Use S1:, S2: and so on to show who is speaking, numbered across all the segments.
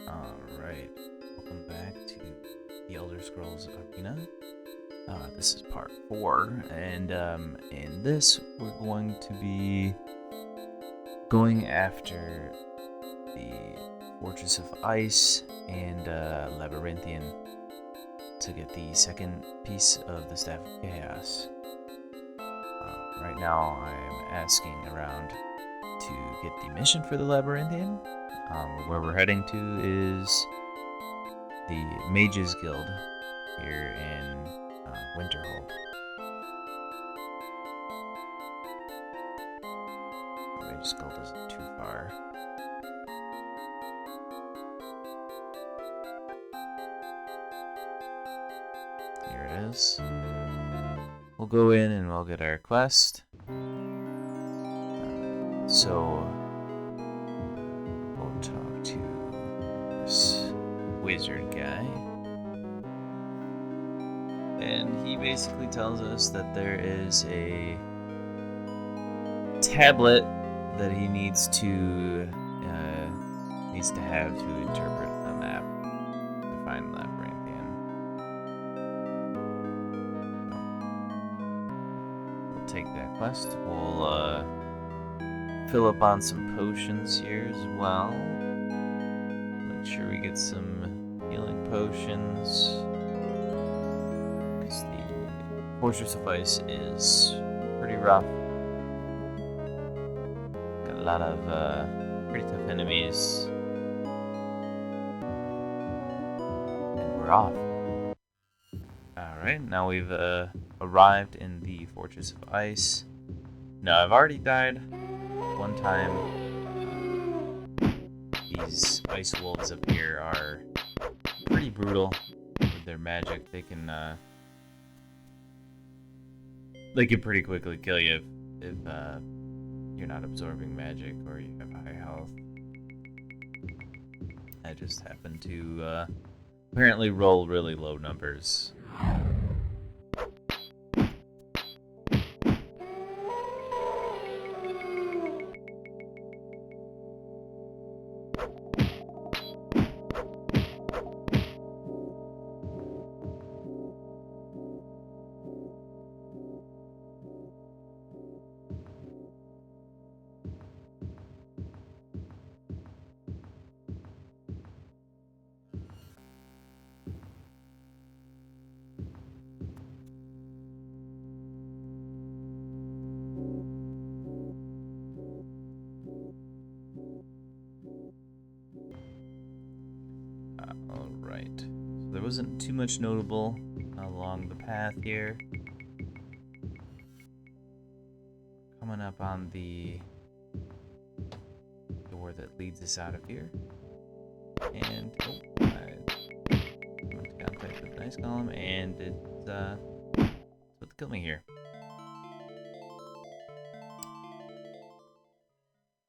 S1: Alright, welcome back to the Elder Scrolls Arena. This is part 4, and in this we're going to be going after the Fortress of Ice and Labyrinthian to get the second piece of the Staff of Chaos. Right now I'm asking around to get the mission for the Labyrinthian. Where we're heading to is the Mages Guild here in Winterhold. The Mages Guild isn't too far. Here it is. We'll go in and we'll get our quest. So we'll talk to this wizard guy. And he basically tells us that there is a tablet that he needs to have to interpret a map to find Labrynthian. We'll take that quest. We'll fill up on some potions here as well. Make sure we get some healing potions. Because the Fortress of Ice is pretty rough. Got a lot of pretty tough enemies. And we're off. Alright, now we've arrived in the Fortress of Ice. Now, I've already died one time. These ice wolves up here are pretty brutal with their magic. They can pretty quickly kill you if you're not absorbing magic or you have high health. I just happened to apparently roll really low numbers. Alright, so there wasn't too much notable along the path here. Coming up on the door that leads us out of here. And, I went to contact with the Ice Golem, and it's what to kill me here.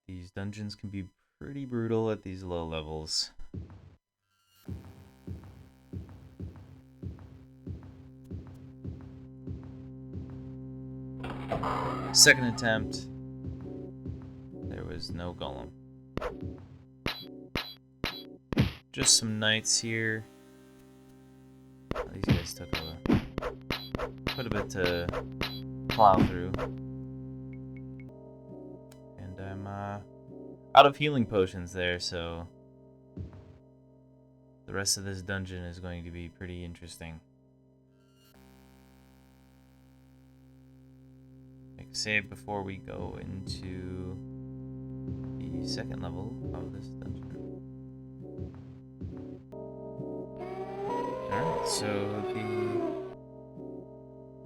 S1: These dungeons can be pretty brutal at these low levels. Second attempt, there was no golem. Just some knights here. These guys took quite a bit to plow through. And I'm out of healing potions there, so the rest of this dungeon is going to be pretty interesting. Save before we go into the second level of this dungeon. Alright, so the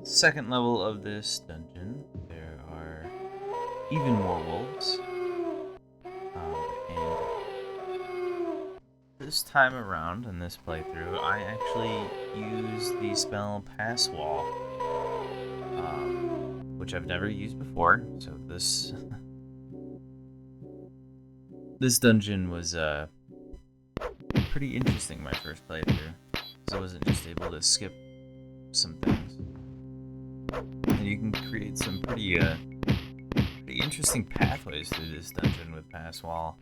S1: second level of this dungeon, there are even more wolves. And this time around in this playthrough, I actually use the spell Pass Wall. Which I've never used before, so this dungeon was pretty interesting my first playthrough, because I wasn't just able to skip some things, and you can create some pretty interesting pathways through this dungeon with Pass Wall.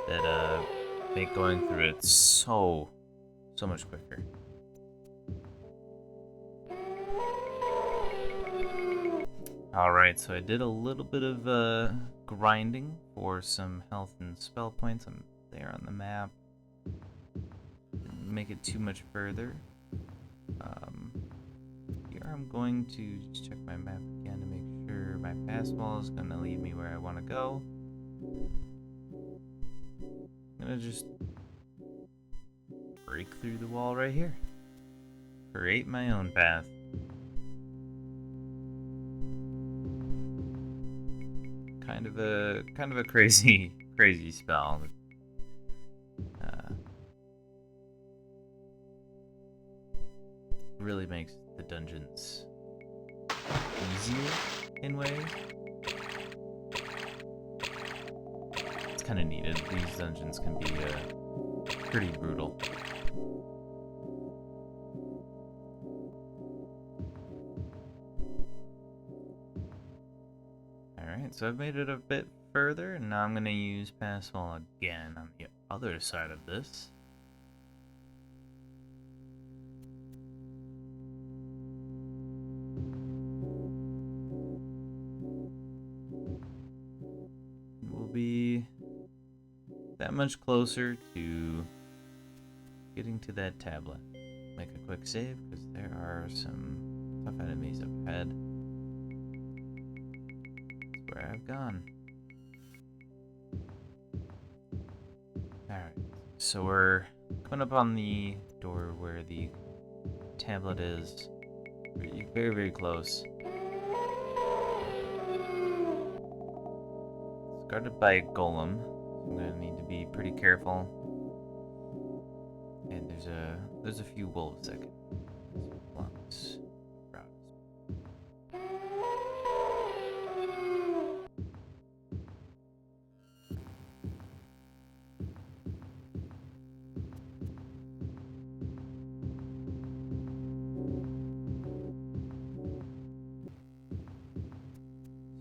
S1: that make going through it so much quicker. Alright, so I did a little bit of grinding for some health and spell points. I'm there on the map. Didn't make it too much further. Here I'm going to just check my map again to make sure my pass wall is going to lead me where I want to go. I'm going to just break through the wall right here. Create my own path. Kind of a crazy spell. Really makes the dungeons easier in ways. It's kind of needed. These dungeons can be pretty brutal. Alright, so I've made it a bit further, and now I'm going to use pass wall again on the other side of this. We'll be that much closer to getting to that tablet. Make a quick save, because there are some tough enemies up ahead. That's where I've gone. Alright, so we're coming up on the door where the tablet is. Very, very close. It's guarded by a golem, so I'm gonna need to be pretty careful. And there's a few wolves that can lungs.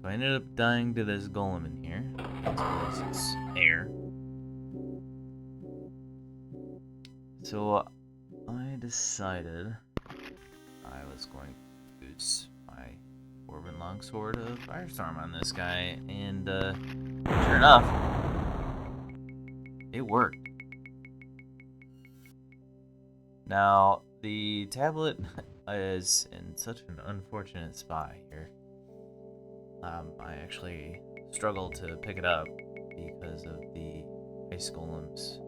S1: So I ended up dying to this golem in here, as well as its air. So I decided I was going to use my Dwarven Longsword of Firestorm on this guy, and sure enough, it worked. Now, the tablet is in such an unfortunate spot here. I actually struggled to pick it up because of the ice golem's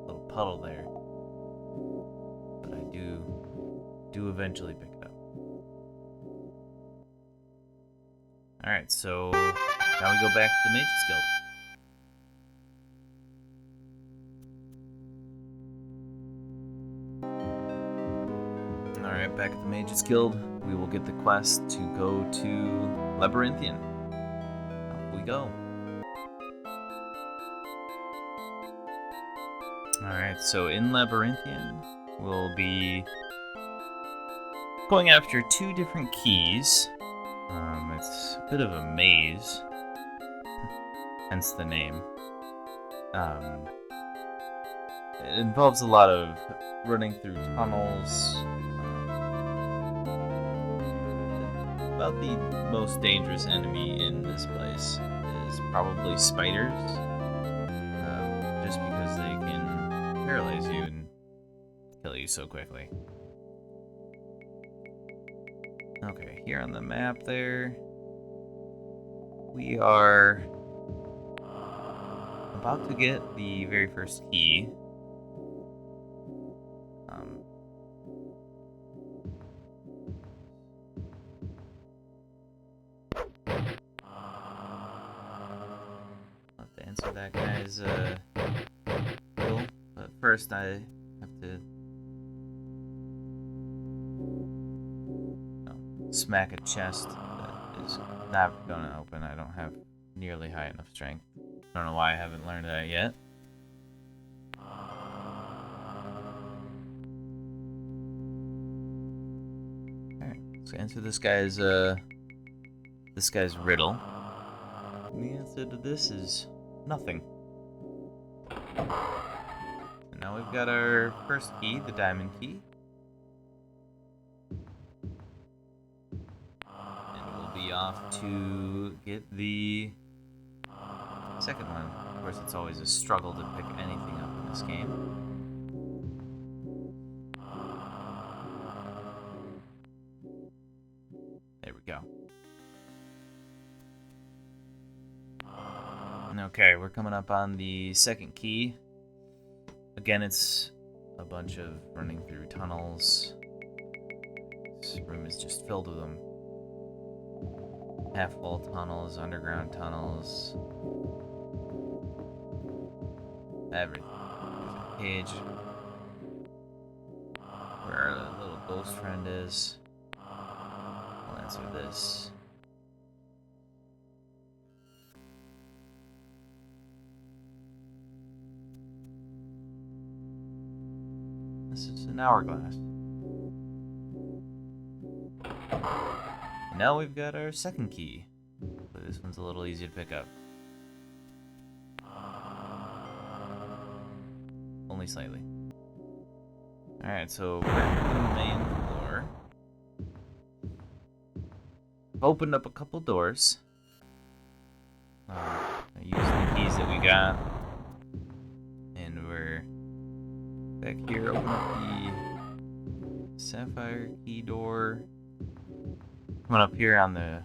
S1: little puddle there, but I do eventually pick it up. Alright, so now we go back to the Mage's Guild. Alright, back at the Mage's Guild, we will get the quest to go to Labrynthian. Off we go. Alright, so in Labrynthian, we'll be going after two different keys. It's a bit of a maze, hence the name. It involves a lot of running through tunnels. About the most dangerous enemy in this place is probably spiders, just because they can paralyze you and kill you so quickly. Okay, here on the map there, we are about to get the very first key. I'll have to answer that guy's bill, but first I have to smack a chest that is not gonna open. I don't have nearly high enough strength. I don't know why I haven't learned that yet. Alright, let's answer this guy's riddle. And the answer to this is nothing. And now we've got our first key, the diamond key. And we'll be off to get the second one. Of course, it's always a struggle to pick anything up in this game. There we go. Okay, we're coming up on the second key. Again, it's a bunch of running through tunnels. This room is just filled with them. Half-wall tunnels, underground tunnels. Everything. There's a cage where our little ghost friend is. I'll answer this. This is an hourglass. And now we've got our second key. But this one's a little easy to pick up. Only slightly. Alright, so back on the main floor. I've opened up a couple doors. I used the keys that we got. And we're back here. Open up the sapphire key door. Coming up here on the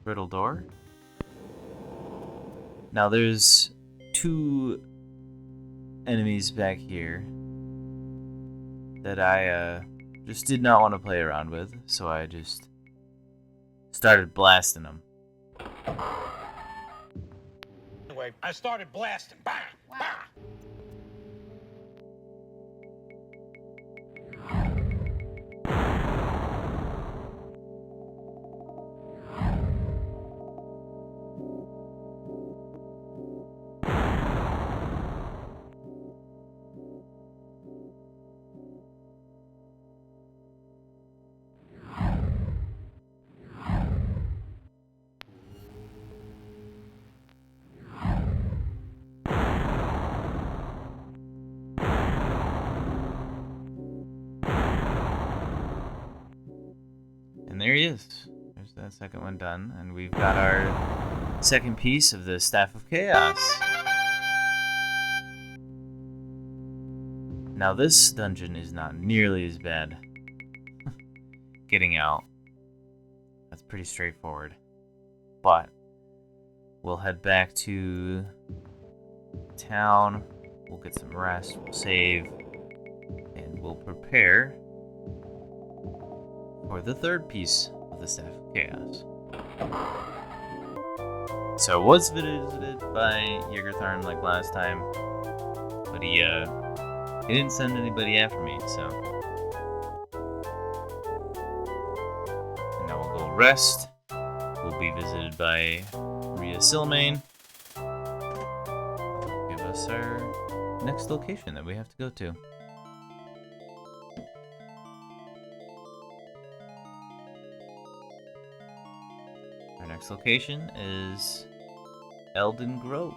S1: brittle door. Now there's two enemies back here that I just did not want to play around with, so I just started blasting them.
S2: Anyway, I started blasting. Bang!
S3: Wow.
S2: Bang!
S1: And there he is. There's that second one done. And we've got our second piece of the Staff of Chaos. Now this dungeon is not nearly as bad. Getting out. That's pretty straightforward. But we'll head back to town. We'll get some rest. We'll save. And we'll prepare for the third piece of the Staff of Chaos. So I was visited by Yggdrathorn like last time, but he didn't send anybody after me, so. And now we'll go rest. We'll be visited by Rhea Silmain. Give us our next location that we have to go to. Our next location is Elden Grove.